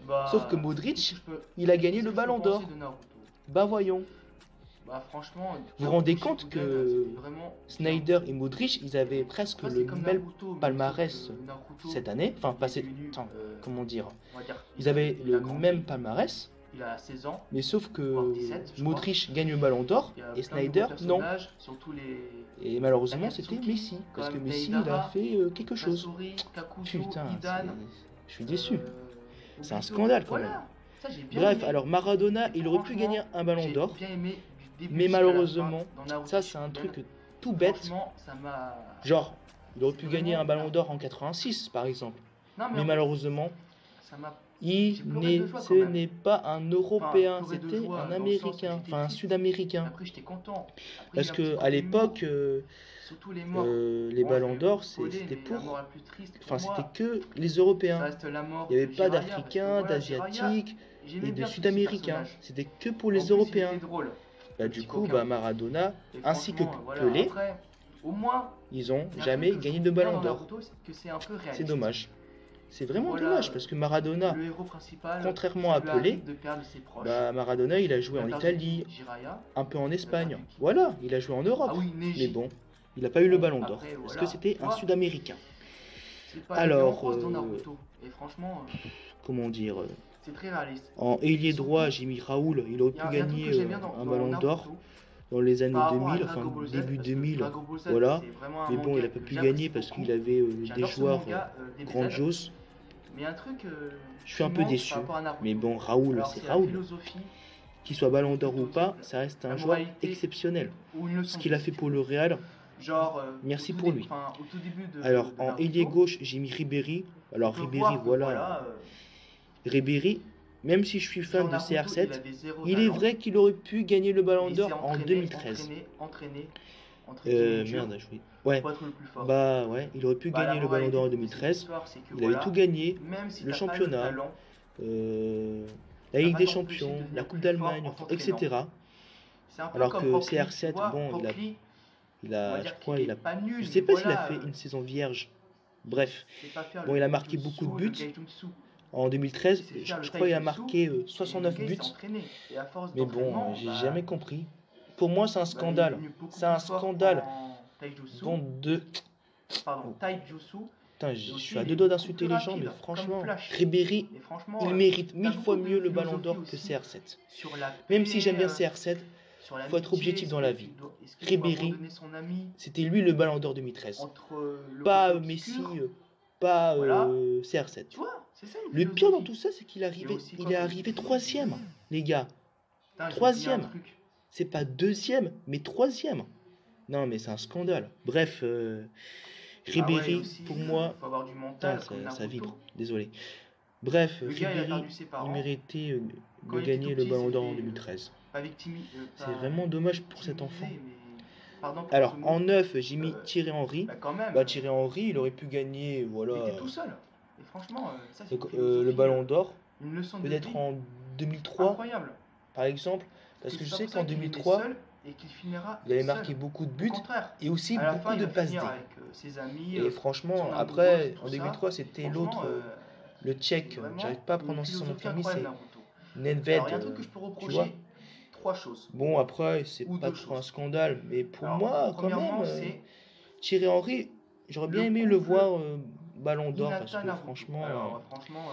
Bah, Sauf que du Modric, coup, il a gagné qu'est-ce le que je peux ballon d'or. penser de Naruto? Bah voyons. Bah franchement, Vous vous rendez Naruto compte Shippuden, que c'était vraiment Snyder et Modric, ils avaient presque ça, le c'est comme même Naruto, mais palmarès sauf que Naruto, cette année. Enfin, il est passé. devenu, Attends, comment dire? on va dire, Ils avaient il a le grandi, même palmarès, il a 16 ans, mais sauf voire que 17, je crois. Modric gagne le Ballon d'Or Il y a et plein de nouveaux Snyder, non. personnages, surtout les Et malheureusement, c'était Akatsuki, Messi. Parce que comme Messi, il a Deidara, fait quelque chose. Sasori, Kakuzu, Putain, Hidan, je suis déçu. C'est un Obito. scandale quand même. Voilà, ça j'ai bien Bref, aimé. alors Maradona, il aurait pu Franchement, gagner un Ballon j'ai d'Or, bien aimé du début mais jusqu'à la malheureusement, fin dans Naruto ça c'est un Shippuden. truc tout bête. Franchement, ça m'a... Genre, il aurait pu C'est gagner vraiment un Ballon d'Or en 86, par exemple. Non, Mais en fait, malheureusement, ça m'a... il j'ai pleuré de joie ce quand même. n'est pas un Européen, Pleurer de c'était joie un dans le sens où Américain, j'étais enfin un triste. Sud-Américain. Après, j'étais content. Après, Parce il y a un petit que à côté l'époque, humour, surtout les morts. les Bon, Ballons je vais d'Or, spoiler, c'était mais la mort pour... la plus triste pour Enfin, c'était moi, que les ça Européens. reste la mort Il n'y avait de pas Jiraiya, parce que d'Africains, voilà, Jiraiya, d'Asiatiques j'aimais et de bien ce Sud-Américains. personnage. C'était que pour En les plus, Européens. il était drôle, Bah, le du petit coup, coquin. bah, Maradona, Et ainsi que franchement, voilà, Pelé, après, au moins, ils ont il y a un jamais truc que je gagné trouve de bien Ballon dans d'Or. Naruto, c'est que c'est un peu C'est réaliste. dommage. C'est vraiment Voilà, dommage parce que Maradona, le héros principal, contrairement ça à lui Pelé, arrive de perdre ses proches. bah, Maradona, il a joué Il a en perdu Italie, Jiraiya, un peu en il a Espagne. perdu qui? Voilà, il a joué en Europe. Ah oui, Mais Neji. bon, il n'a pas eu le Bon, Ballon d'Or après, parce voilà. que c'était Tu un vois, Sud-Américain. c'est pas Alors, différent dans Naruto. Et franchement, Comment dire, c'est très réaliste. en ailier Surtout, droit, j'ai mis Raoul, il aurait Il y pu a un truc gagner que j'aime bien un dans Ballon d'Or Naruto dans les années par rapport à 2000, Dragon enfin Ball Z, début parce que 2000, Dragon Ball Z, voilà. c'est vraiment un Mais bon, il manga a pas que pu j'apprécie gagner parce beaucoup. qu'il avait des J'adore ce joueurs manga, DBZ. grandioses. Mais un truc Je suis un qui peu manque déçu. par rapport à Naruto. Mais bon, Raoul, Alors, c'est c'est la Raoul. philosophie Qu'il soit Ballon d'Or ou plutôt pas, que ça reste un la joueur moralité exceptionnel. ou une Ce leçon qu'il de a fait vie. pour le Real, Genre, merci au tout pour début- lui. enfin, au tout début de Alors en Naruto, ailier gauche, j'ai mis Ribéry. Alors on peut Ribéry, voir que, voilà. Ribéry, même si je suis fan genre de Naruto, il a CR7, des zéro il est talent, vrai qu'il aurait pu gagner le Ballon il s'est d'Or en entraîné, 2013. entraîné, entre guillemets, dur, Merde, je oui. Ouais, pour être le plus fort. bah ouais, il aurait pu Bah, gagner la le Ballon d'Or en moralité de cette 2013. histoire, c'est que Il voilà, avait tout gagné, même si le t'as pas championnat, talent, la Ligue pas des t'empêcher de Champions, devenir la Coupe plus d'Allemagne, fort en etc. c'est un peu Alors comme que Rock Lee, CR7, tu vois, bon, Rock Lee, il on va a, je dire crois, qu'il il est a, pas nul, je sais mais pas s'il a voilà, fait une saison vierge. Bref, c'est pas faire bon, le il a marqué ninjutsu, beaucoup de le buts. gaijutsu. En 2013, C'est je faire le crois qu'il a taijutsu, marqué et 69 le gars, il buts. s'est entraîné. Et à force Mais bon, d'entraînement, j'ai bah, jamais compris. Pour moi, c'est un bah, il est scandale. devenu beaucoup C'est un plus fort scandale. en taijutsu, Bande de... pardon, taijutsu, Putain, et je aussi, suis à il deux est doigts beaucoup d'insulter plus les gens, rapide, mais comme franchement, Flash. Ribéry, Et franchement, il mérite t'as 1000 fois beaucoup de mieux le Ballon philosophie d'Or que aussi CR7. sur la Même paix, si j'aime bien CR7, sur faut être l'amitié, objectif dans la vie. est-ce qu'il doit Ribéry, abandonner son ami c'était lui le Ballon d'Or 2013. entre le Pas côté Messi, obscur, pas voilà. CR7. Tu vois, c'est ça une Le pire dans philosophie. tout ça, c'est qu'il Il y a arrivait, aussi il quoi est comme arrivé philosophie? troisième, les gars. Putain, j'ai oublié un Troisième. truc. C'est pas deuxième, mais troisième. Non, mais c'est un scandale. Bref, Ah Ribéry, ouais, aussi, pour moi, faut avoir du putain, mental comme ça Naruto. vibre. Désolé. Bref, Le gars, il a Ribéry, perdu ses il parents. méritait Quand de il était gagner tout le petit, Ballon d'Or en c'était, 2013. Pas victimi, C'est vraiment dommage pour cet enfant. Pardon pour Alors, ce mot. en neuf, j'ai mis Euh, Thierry Henry. Bah quand même. Bah, Thierry Henry, il aurait pu gagner, Il voilà, était tout seul. Et franchement, ça c'est le, une philosophie, le Ballon d'Or. une leçon de Peut-être vie en 2003, incroyable. par exemple. Parce Et que je c'est sais pour ça qu'en qu'il est né 2003, seul et qu'il finira il avait seul. marqué beaucoup de Au buts contraire. et aussi À la beaucoup fin, il de va passes finir D. avec ses amis. Et franchement, son après, amoureuse, tout en ça. 2003, c'était Franchement, l'autre, le tchèque, vraiment j'arrive pas à une prononcer son nom de philosophie famille, incroyable, c'est Naruto. Nedved. Alors, il y a un truc que je peux tu vois. reprocher. Trois choses. Bon, après, c'est Ou pas deux trop un choses. scandale, mais pour Alors, moi, quand premièrement, même, c'est Thierry Henry, j'aurais bien le aimé le couple voir Ballon d'Or parce Hinata que Naruto. franchement, Alors, franchement,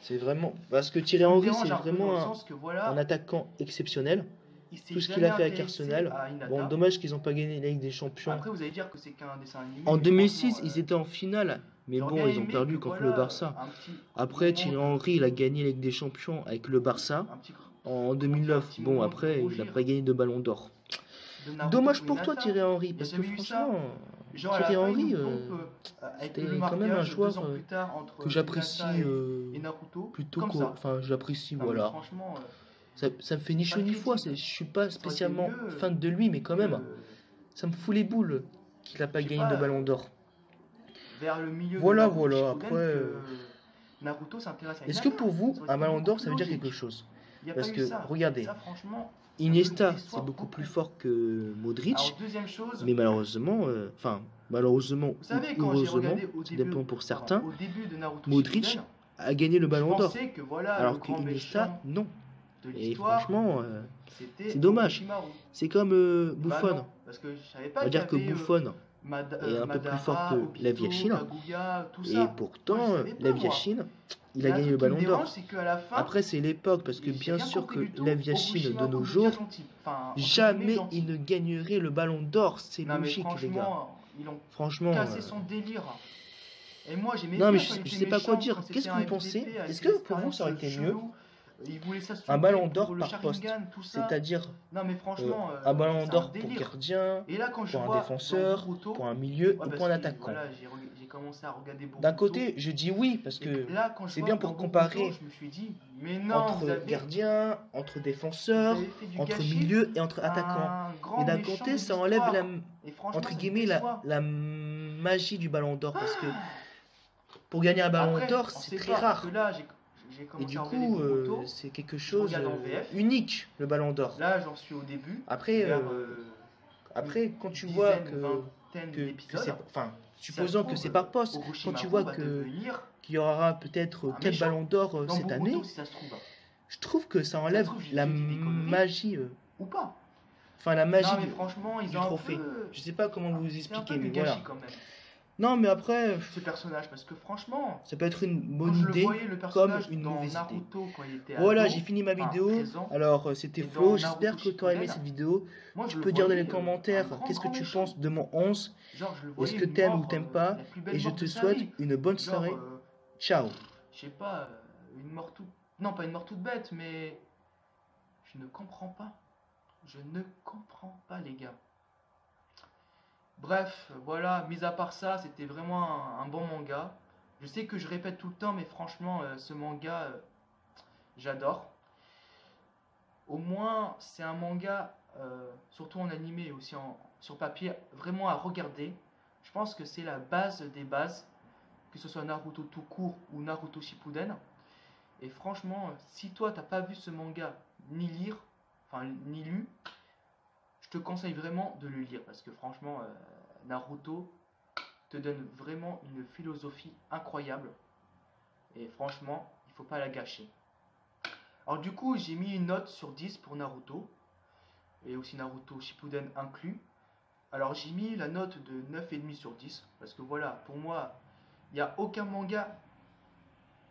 c'est vraiment. Parce que Thierry ça me Henry, dérange c'est un peu dans vraiment le sens que voilà, un attaquant exceptionnel. il s'est Tout ce qu'il jamais a fait avec intéressé Arsenal. à Hinata. Bon, dommage qu'ils n'ont pas gagné la Ligue des Champions. Après, vous allez dire que c'est qu'un dessin animé. En mais 2006, franchement, ils étaient en finale, mais j'aurais bon, bien ils ont aimé perdu que, contre voilà, le Barça. un petit Après, moment Thierry de- Henry, il a gagné la Ligue des Champions avec le Barça un petit en un 2009. petit Bon, moment de après, il n'a rougir pas gagné de Ballon d'Or. de Naruto Dommage pour toi, Hinata. Thierry Henry, Il y a parce que jamais eu ça. franchement, Genre, à la Thierry fin, Henry, il nous pompe, avec c'était le quand même un mariage joueur 2 ans plus tard entre que j'apprécie Hinata et Naruto, plutôt comme que. ça. Enfin, j'apprécie, Non, mais voilà. franchement, Ça me fait ni pas chaud ni froid, critique. je suis pas Ça aurait été spécialement mieux, fan de lui, mais quand même, euh, ça me fout les boules qu'il a pas je sais gagné pas, de Ballon d'Or. vers le milieu Voilà, de Naruto voilà, Shippuden après, que Naruto s'intéresse à Est-ce que Hinata. pour vous, Ça aurait un été Ballon beaucoup d'Or, plus ça veut dire logique. quelque chose? Il y a Parce pas que, eu ça. regardez, Ça, franchement, Iniesta, une c'est histoire beaucoup plus beaucoup. fort que Modric, Alors, deuxième chose, mais malheureusement, malheureusement vous savez, ou quand j'ai heureusement, regardé au ça début, dépend pour pardon, certains, au début de Naruto Modric Shippuden, a gagné le je Ballon d'Or, pensais que voilà, alors le que grand Iniesta, méchant non. de Et l'histoire, franchement, c'était c'est dommage. Orochimaru. C'est comme Bah Buffon. non, parce que je savais On pas va qu'il y dire que avait Buffon est un peu plus fort Madara, que Lev Obito, Yashin. Kaguya, tout Et ça. Moi, je pourtant, savais pas, Lev moi. Yashin, il Et a un gagné le truc qui me ballon d'or. dérange, c'est qu'à la fin, Après, c'est l'époque, parce que j'ai bien rien sûr compris que du tout. Lev Yashin de Orochimaru nos devient jours, gentil. Enfin, entre guillemets, jamais gentil. il ne gagnerait le ballon d'or. C'est Non, mais logique, les gars. franchement, ils ont Franchement. cassé son délire. Et moi, j'aimais Non, mais bien quand il je était sais pas quoi méchant, dire. quand Qu'est-ce c'était que un vous pensez? FDP avec Est-ce que pour vous, ça l'expérience aurait été mieux chelou. Il voulait un s'assouper ballon pour d'or le par poste? Sharingan, tout ça. C'est-à-dire Non, mais franchement, un ballon c'est un d'or pour délire. gardien, Et là, quand je pour un vois dans défenseur, Boruto, pour un milieu ouais, et parce pour un que attaquant. voilà, j'ai commencé à regarder D'un Boruto. côté, je dis oui, parce Et que là, quand je c'est vois bien dans pour Boruto, comparer je me suis dit, mais non, entre gardiens, entre vous défenseurs, avez fait du entre gâchis milieux et entre attaquants. un Mais grand d'un méchant côté, de ça enlève l'histoire. Et franchement, entre ça me guillemets, déçoit. la magie du ballon d'or. Parce que pour gagner un ballon Après, d'or, on c'est sait très pas, parce que rare. là, j'ai Et commencé du à regarder coup, Boruto. c'est quelque Je chose regarde en VF. unique, le ballon d'or. Là, j'en suis au début, Après, vers après, quand tu une vois dizaine, vingtaine que d'épisodes. c'est... Enfin, Si ça se supposons que trouve, c'est par poste. Quand Orochimaru tu vois va devenir qu'il y aura peut-être un 4 méchant ballons d'or dans cette Boruto, année, si ça se trouve. je trouve que ça Ça se enlève trouve, la j'ai dit des conneries. magie, Ou pas. enfin la magie Non, mais franchement, ils du ont un trophée. peu... Je sais pas comment vous C'est un peu expliquer, du mais voilà. gâchis quand même, Non, mais après, ce personnage, parce que franchement, ça peut être une quand bonne je le idée voyais, le comme personnage une dans mauvaise idée. Naruto quand il était Voilà, ado, j'ai fini ma enfin vidéo. 13 ans, Alors, c'était et Flo. dans J'espère Naruto que tu as aimé Shippuden, cette vidéo. moi Tu je le peux dire dans les voyais un commentaires qu'est-ce que grand tu méchant. penses de mon 11. Genre, je le Est-ce voyais que t'aimes ou mort, t'aimes pas? la plus Et belle je mort te de sa souhaite vie. une bonne Genre, soirée. Ciao. je sais pas, une mort toute... Non, pas une mort toute bête, mais... Je ne comprends pas. Je ne comprends pas, les gars. Bref, voilà, mis à part ça, c'était vraiment un bon manga. Je sais que je répète tout le temps, mais franchement, ce manga, j'adore. Au moins, c'est un manga, surtout en animé et aussi sur papier, vraiment à regarder. Je pense que c'est la base des bases, que ce soit Naruto tout court ou Naruto Shippuden. Et franchement, si toi, t'as pas vu ce manga, ni lire, enfin, ni lu, je te conseille vraiment de le lire, parce que franchement, Naruto te donne vraiment une philosophie incroyable. Et franchement, il faut pas la gâcher. Alors du coup, j'ai mis une note sur 10 pour Naruto. Et aussi Naruto Shippuden inclus. Alors j'ai mis la note de 9,5 sur 10. Parce que voilà, pour moi, il n'y a aucun manga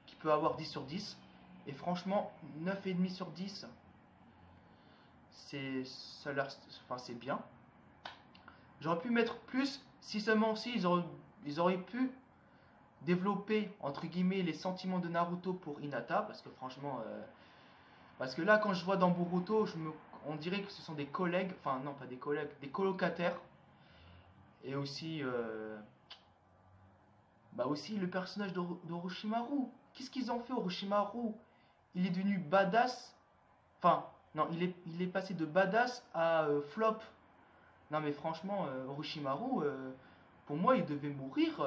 qui peut avoir 10 sur 10. Et franchement, 9,5 sur 10, c'est bien. J'aurais pu mettre plus si seulement si ils auraient pu développer entre guillemets les sentiments de Naruto pour Hinata, parce que franchement, parce que là quand je vois dans Boruto, on dirait que ce sont des collègues, enfin non pas des collègues, des colocataires, et aussi, aussi le personnage d'Orochimaru. Qu'est-ce qu'ils ont fait Orochimaru? Il est devenu badass, enfin non, il est passé de badass à flop. Non mais franchement, Orochimaru, pour moi, il devait mourir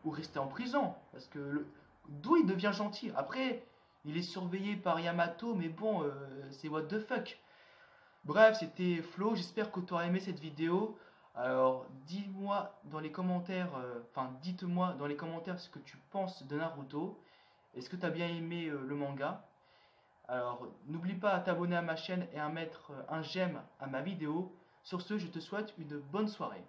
ou rester en prison. Parce que d'où il devient gentil. Après, il est surveillé par Yamato, mais bon, c'est what the fuck. Bref, c'était Flo. J'espère que tu auras aimé cette vidéo. Alors, dis-moi dans les commentaires, dites-moi dans les commentaires ce que tu penses de Naruto. Est-ce que tu as bien aimé le manga? Alors, n'oublie pas à t'abonner à ma chaîne et à mettre un j'aime à ma vidéo. Sur ce, je te souhaite une bonne soirée.